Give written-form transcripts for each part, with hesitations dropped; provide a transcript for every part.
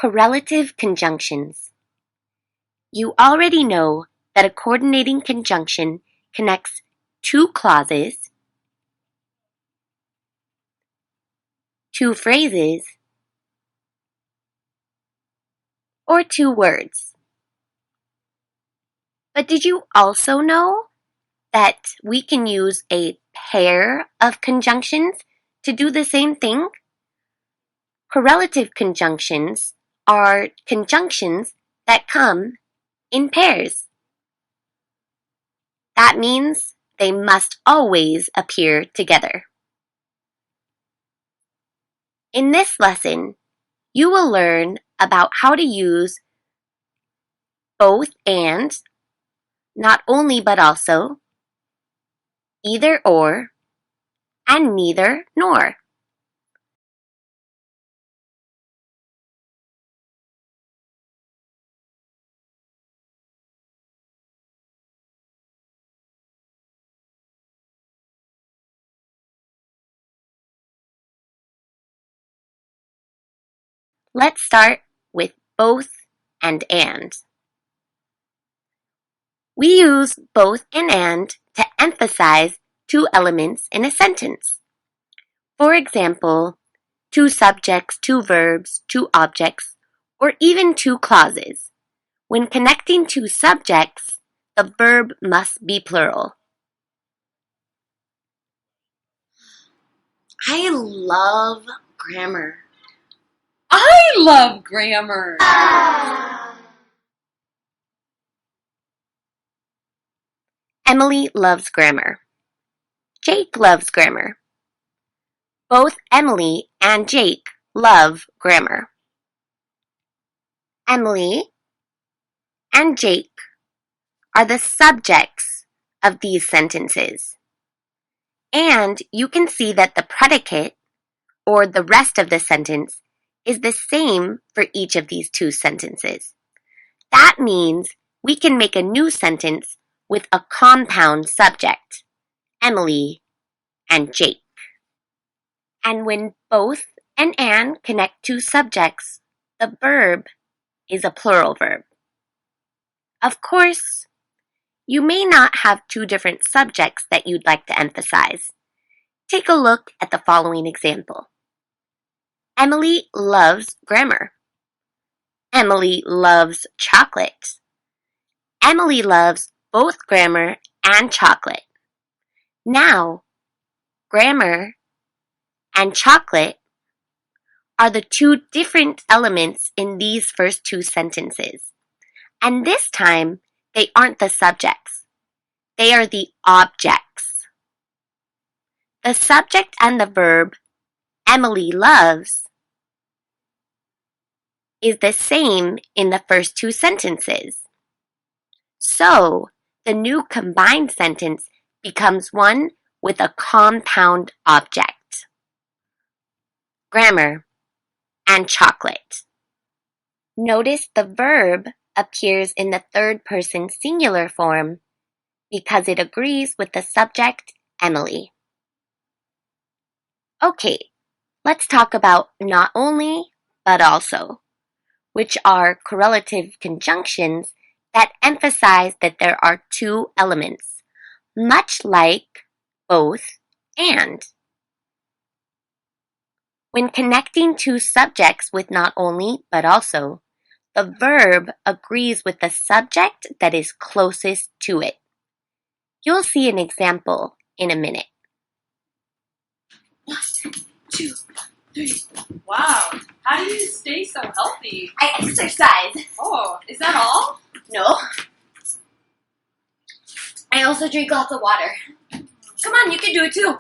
Correlative conjunctions. You already know that a coordinating conjunction connects two clauses, two phrases, or two words. But did you also know that we can use a pair of conjunctions to do the same thing? Correlative conjunctions are conjunctions that come in pairs. That means they must always appear together. In this lesson, you will learn about how to use both and, not only but also, either or, and neither nor. Let's start with both and. We use both and to emphasize two elements in a sentence. For example, two subjects, two verbs, two objects, or even two clauses. When connecting two subjects, the verb must be plural. I love grammar. I love grammar. Emily loves grammar. Jake loves grammar. Both Emily and Jake love grammar. Emily and Jake are the subjects of these sentences. And you can see that the predicate, or the rest of the sentence, is the same for each of these two sentences. That means we can make a new sentence with a compound subject, Emily and Jake. And when both and connect two subjects, the verb is a plural verb. Of course, you may not have two different subjects that you'd like to emphasize. Take a look at the following example. Emily loves grammar. Emily loves chocolate. Emily loves both grammar and chocolate. Now, grammar and chocolate are the two different elements in these first two sentences. And this time, they aren't the subjects. They are the objects. The subject and the verb, Emily loves, is the same in the first two sentences. So, the new combined sentence becomes one with a compound object. Grammar and chocolate. Notice the verb appears in the third person singular form because it agrees with the subject, Emily. Okay, let's talk about not only, but also, which are correlative conjunctions that emphasize that there are two elements, much like both and. When connecting two subjects with not only, but also, the verb agrees with the subject that is closest to it. You'll see an example in a minute. 1, 2, 3. Wow, how do you stay so healthy? I exercise. Oh, is that all? No. I also drink lots of water. Come on, you can do it too.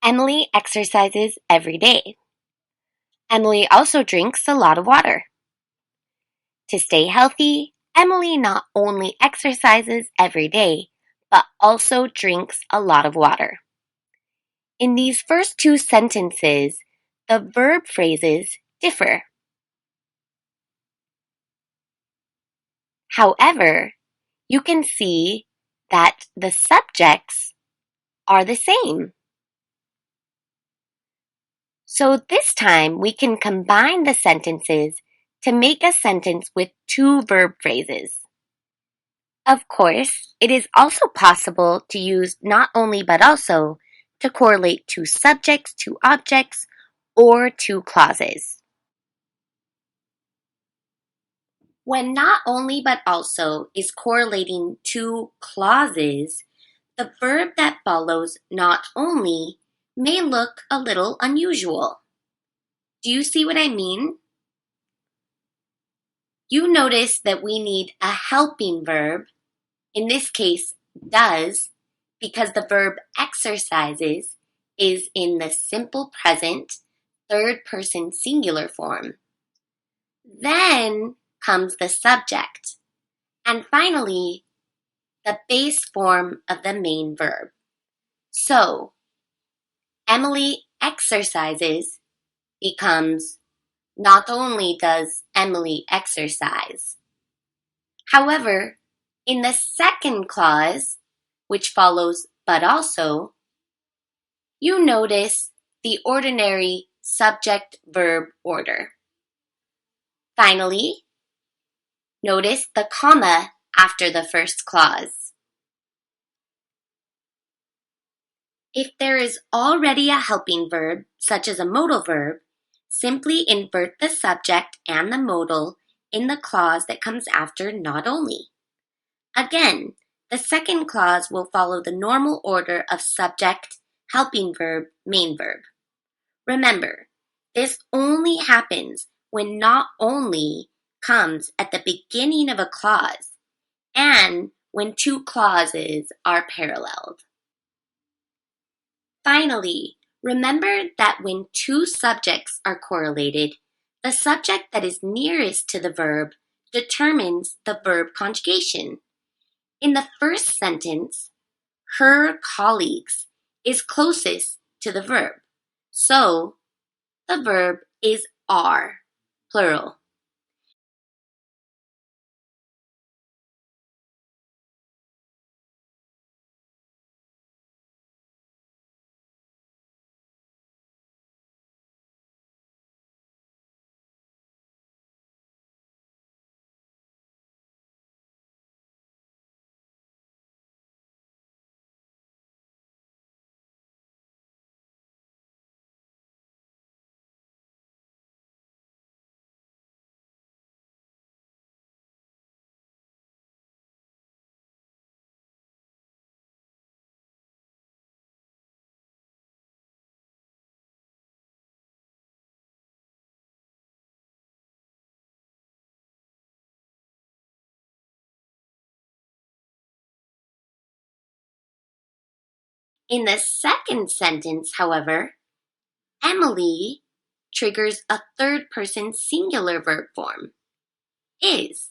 Emily exercises every day. Emily also drinks a lot of water. To stay healthy, Emily not only exercises every day, but also drinks a lot of water. In these first two sentences, the verb phrases differ. However, you can see that the subjects are the same. So this time we can combine the sentences to make a sentence with two verb phrases. Of course, it is also possible to use not only but also to correlate two subjects, two objects, or two clauses. When not only but also is correlating two clauses, the verb that follows not only may look a little unusual. Do you see what I mean? You notice that we need a helping verb, in this case, does, because the verb exercises is in the simple present, third person singular form. Then comes the subject, and finally, the base form of the main verb. So, Emily exercises becomes not only does Emily exercise. However, in the second clause, which follows but also, you notice the ordinary subject-verb order. Finally, notice the comma after the first clause. If there is already a helping verb, such as a modal verb, simply invert the subject and the modal in the clause that comes after not only. Again, the second clause will follow the normal order of subject, helping verb, main verb. Remember, this only happens when not only comes at the beginning of a clause and when two clauses are paralleled. Finally, remember that when two subjects are correlated, the subject that is nearest to the verb determines the verb conjugation. In the first sentence, her colleagues is closest to the verb, so the verb is are, plural. In the second sentence, however, Emily triggers a third person singular verb form, is.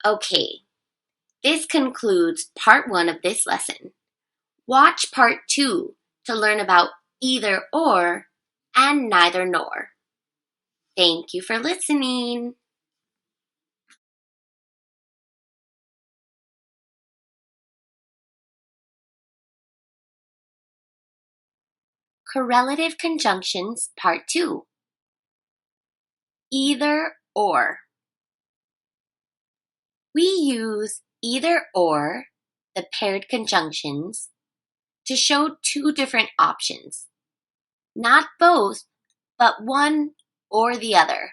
Okay, this concludes part 1 of this lesson. Watch part 2 to learn about either or and neither nor. Thank you for listening. Correlative Conjunctions Part Two. Either or. We use either or, the paired conjunctions, to show two different options. Not both, but one or the other.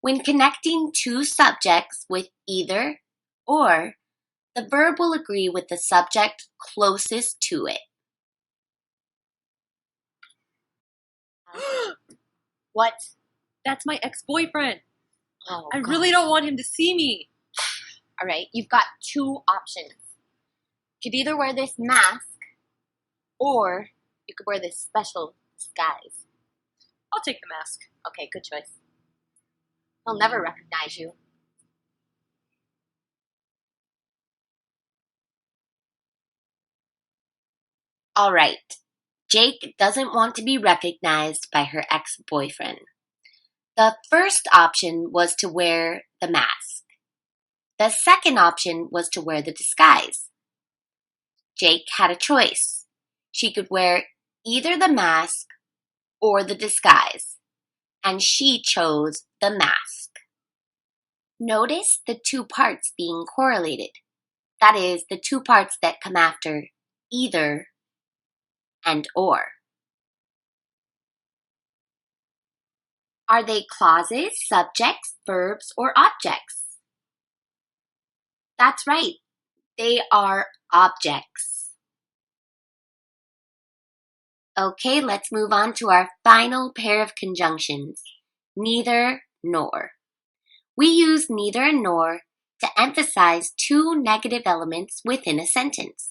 When connecting two subjects with either or, the verb will agree with the subject closest to it. What? That's my ex-boyfriend. Oh, I God. really don't want him to see me. All right, you've got two options. You could either wear this mask, or you could wear this special disguise. I'll take the mask. Okay, good choice. He'll never recognize you. All right. Jake doesn't want to be recognized by her ex-boyfriend. The first option was to wear the mask. The second option was to wear the disguise. Jake had a choice. She could wear either the mask or the disguise, and she chose the mask. Notice the two parts being correlated. That is, the two parts that come after either and or. Are they clauses, subjects, verbs, or objects? That's right. They are objects. Okay, let's move on to our final pair of conjunctions, neither nor. We use neither and nor to emphasize two negative elements within a sentence.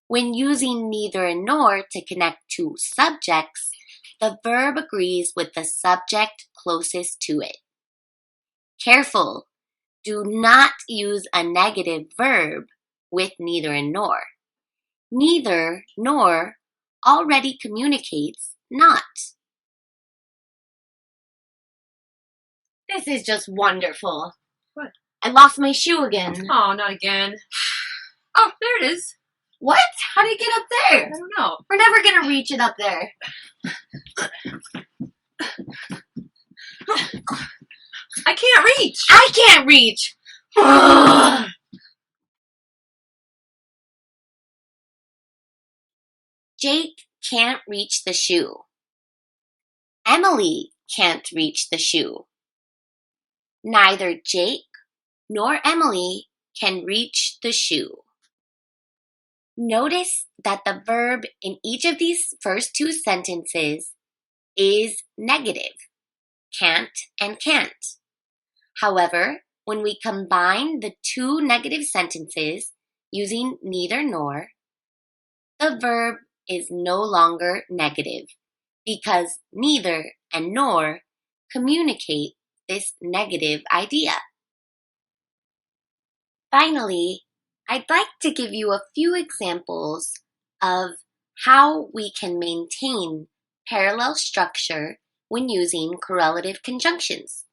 When using neither and nor to connect two subjects, the verb agrees with the subject closest to it. Careful! Do not use a negative verb with neither and nor. Neither nor already communicates not. This is just wonderful. What? I lost my shoe again. Oh, not again. Oh, there it is. What? How do you get up I there? don't know. We're never gonna reach it up there. I can't reach. I can't reach! Jake can't reach the shoe. Emily can't reach the shoe. Neither Jake nor Emily can reach the shoe. Notice that the verb in each of these first two sentences is negative, can't and can't. However, when we combine the two negative sentences using neither nor, the verb is no longer negative because neither and nor communicate this negative idea. Finally, I'd like to give you a few examples of how we can maintain parallel structure when using correlative conjunctions.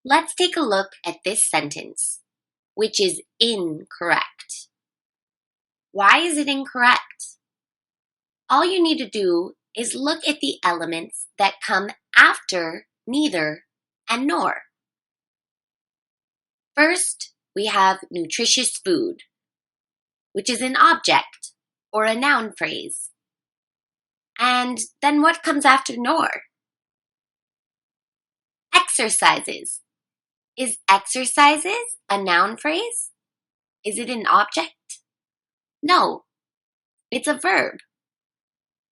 Let's take a look at this sentence, which is incorrect. Why is it incorrect? All you need to do is look at the elements that come after neither and nor. First, we have nutritious food, which is an object or a noun phrase. And then what comes after nor? Exercises. Is exercises a noun phrase? Is it an object? No, it's a verb.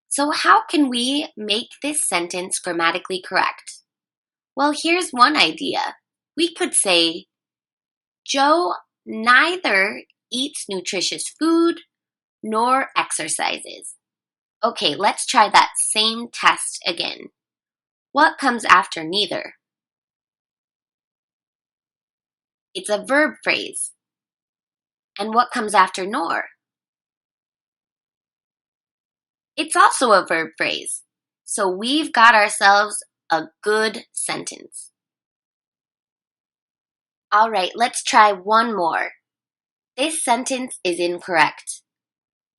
So how can we make this sentence grammatically correct? Well, here's one idea. We could say, Joe neither eats nutritious food nor exercises. Okay, let's try that same test again. What comes after neither? It's a verb phrase. And what comes after nor? It's also a verb phrase. So we've got ourselves a good sentence. All right, let's try one more. This sentence is incorrect.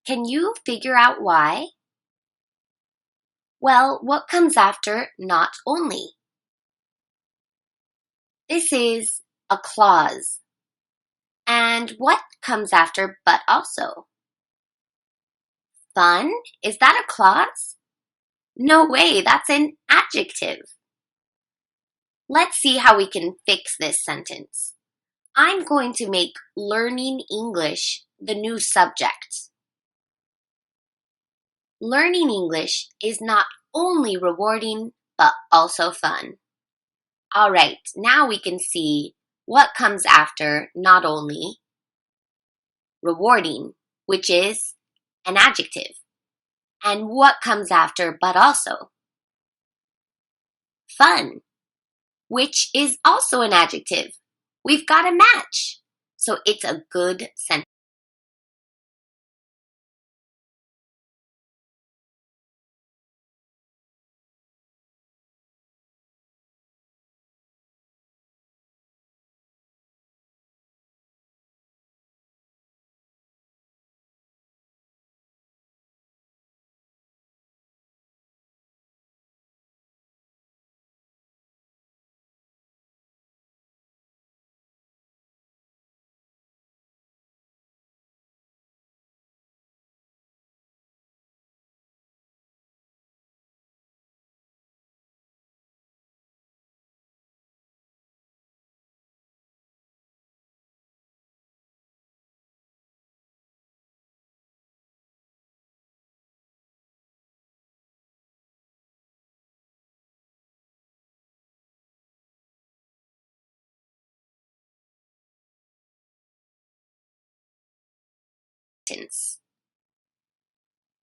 Can you figure out why? Well, what comes after not only? This is a clause. And what comes after but also? Fun? Is that a clause? No way, that's an adjective. Let's see how we can fix this sentence. I'm going to make learning English the new subject. Learning English is not only rewarding, but also fun. All right, now we can see what comes after not only. Rewarding, which is an adjective. And what comes after but also? Fun, which is also an adjective. We've got a match. So it's a good sentence.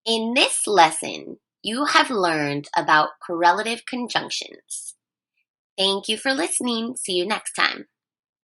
In this lesson, you have learned about correlative conjunctions. Thank you for listening. See you next time.